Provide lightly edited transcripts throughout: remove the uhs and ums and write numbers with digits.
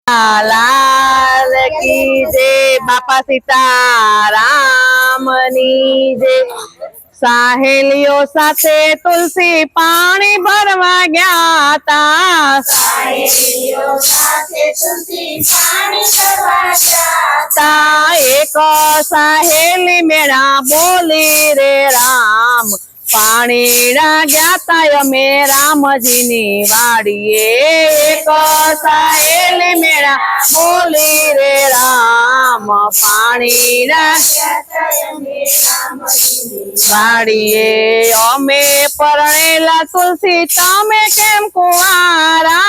लाल की जय बापा सीतारामनी जय। सहेलियों साथे तुलसी पानी भरवा गया था। सहेलियों साथे तुलसी पानी भरवा गया था। एक सहेली मेरा बोली रे राम पानी गया था अमे रामजी नी वाड़िए। एक सहेली मेरा बोली रे राम पानी वाड़िए। अमे परणेला तुलसी तमे केम कुंवारा।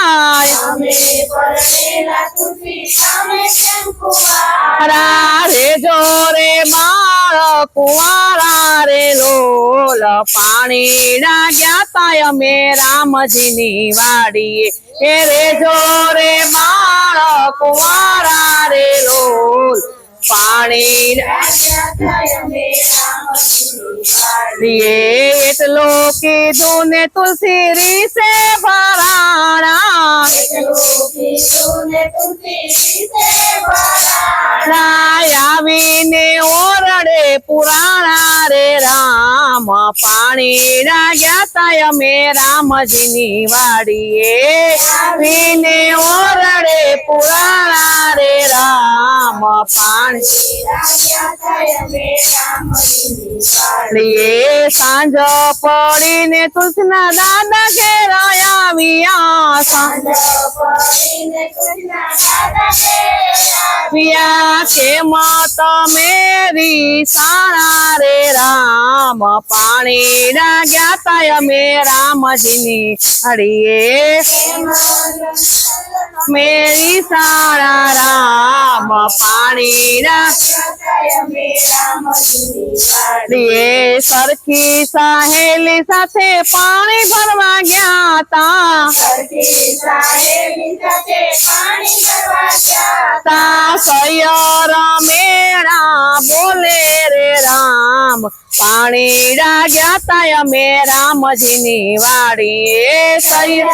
अमे परणेला तुलसी तमे केम कुंवारा। रे जोरे बाळ कुंवारा रे लोल पानी गया था अमे रामजी नी वाड़िए। रे जोरे बाळ कुंवारा रे लोल पानी एटलो कीधुं ने तुलसी री से भराणा। आवीने ओरडे पुराणा रे राम पानी गया था अमे रामजी नी वाड़िए। आवीने ओरडे पुराणा रे राम पानी सांज पड़ी ने तुलसी ना दादा घेर आविया। के मत मेरी सारा रे राम पानी गया था अमे रामजी नी वाड़िए। मेरी सारा राम पानी सरखी सहेली साथे पानी भरवा गया था। सैयर मेरा बोले रे राम पानी गया था अमे रामजी नी वाड़िए। सैयर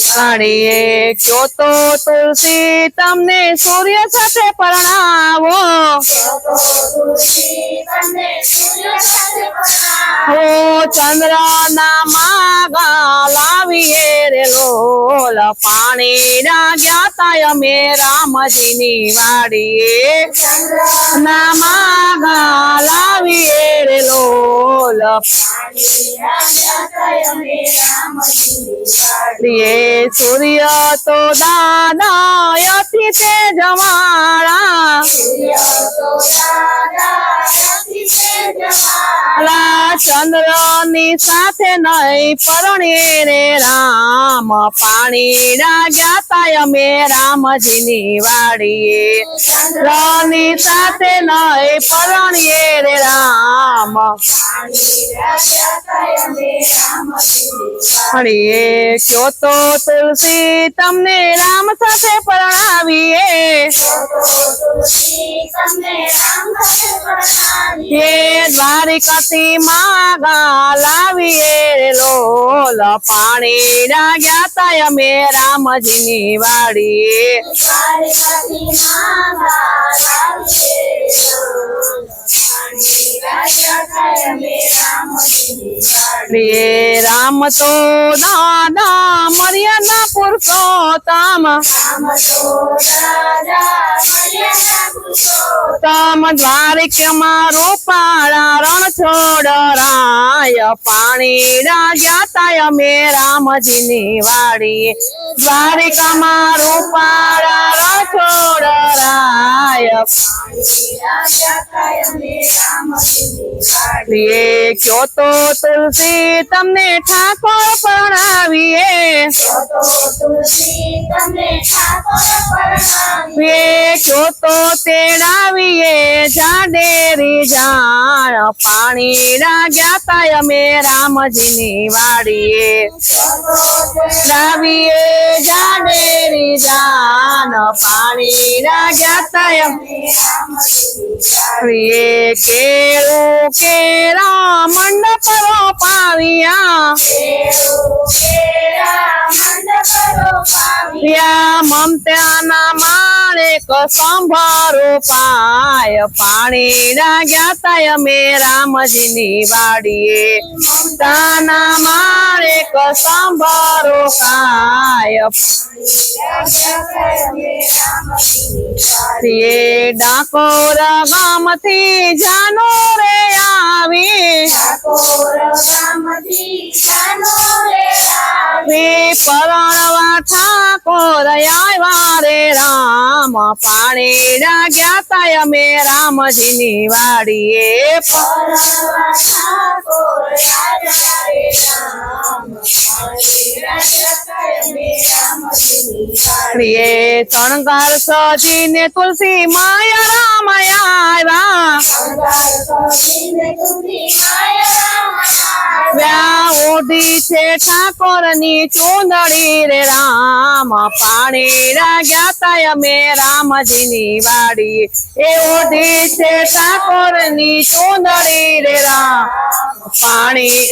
वाड़िए। क्यों तो तुलसी तमने सूर्य साथे परणावो। हो चंद्र ना मागा लाविए रे लोल पानी गया था अमे रामजी नी वाड़िए। ना मागा लाविए रे लोल सूर्य तो दादा अति तेजवाड़ा। चंद्र नी साथे नहीं परणे रे राम पानी गया था अमे रामजी नी वाड़िए। चंद्र नी साथे नहीं परणे रे राम क्यों तो तुलसी तमने राम साथे परणावीए। द्वारिकाथी मागा लाविए रे लोल पानी गया था अमे रामजी नी वाड़िए। राम तो दादा मर्यादा पुरुषोत्तम। तम द्वारिका में रूपाड़ा रण छोड़राय पानी गया था अमे रामजी नी वाड़िए। द्वारिका में रूपाड़ा रण छोड़राय क्यों तो तुलसी तमने ठाकुर परणावीए। क्यों तो तेड़ावीए जाडेरी जान पानी गया था अमे रामजी नी वाड़िए। लाविए जाडेरी जान पानी गया था अमे केरू केरा मंडप યા મમતાના માણેક સંભારો પાય પાણીના ગયા તા અમે રામજીની વાડીએ મમતાના માણેક સંભારો કાય એ ડાકોર ગામથી જાનો રે આવી પરણવા ઠાકોર આવ્યા રે રામ પાણીના ગયા તા અમે રામજીની વાડીએ એ શણગાર સજીને તુલસી માયા રામ આવ્યા ઓઢી છે ઠાકોરની ચૂંદડી રે રામ પાણીના ગયા તા અમે રામજીની વાડી એ ઓઢી છે ઠાકોરની ચૂંદડી રે રામ પાણી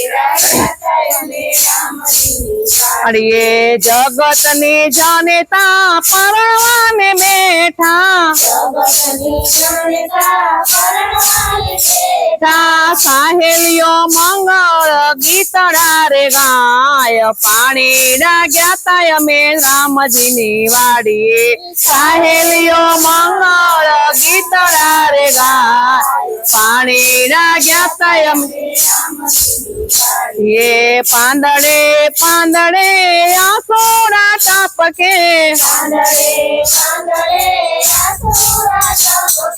અડીએ જગતની જનતા પરણવાને બેઠા સાહેલીઓ મંગળ ગીતડા રે ગાય પાણીના ગયા તા અમે રામજીની વાડીએ સાહેલીઓ મંગળ ગીતડા રે ગાય પાણીના ગયા તા અમે એ પાંદડે પાંદડે આસોડા ટપકે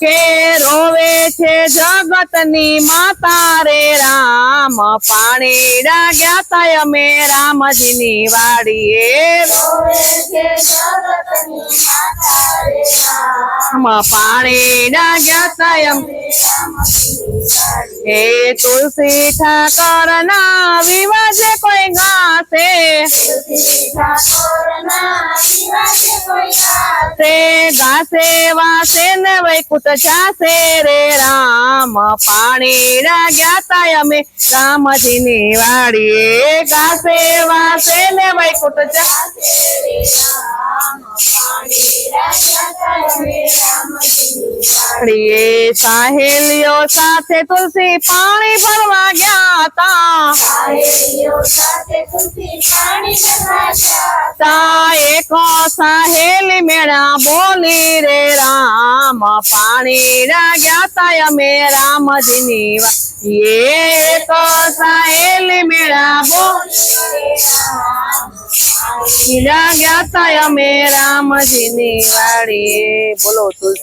કે રોવે છે જગતની માતા રે રામ પાણીના ગયા તા અમે રામજીની વાડીએ પાણીના ગયા તા એ તુલસી ઠાકર ના વિવાજે કોઈ ગાશે ગાશે વાસે ને વૈકુંઠ જાશે રે રામ પાણીના ગયા તા અમે રામજીની વાડીએ ગાશે વાસે ને વૈકુંઠ જાશે સાહેલીઓ સાથે તુલસી પાણી ભરવા ગયા તા એક સાહેલી મેળા બોલી રે રામ પાણીના ગયા તા અમે રામજીની એક સાહેલી મેળા બોલી ગયા તા અમે રામજીની વાડીએ બોલો તુલસી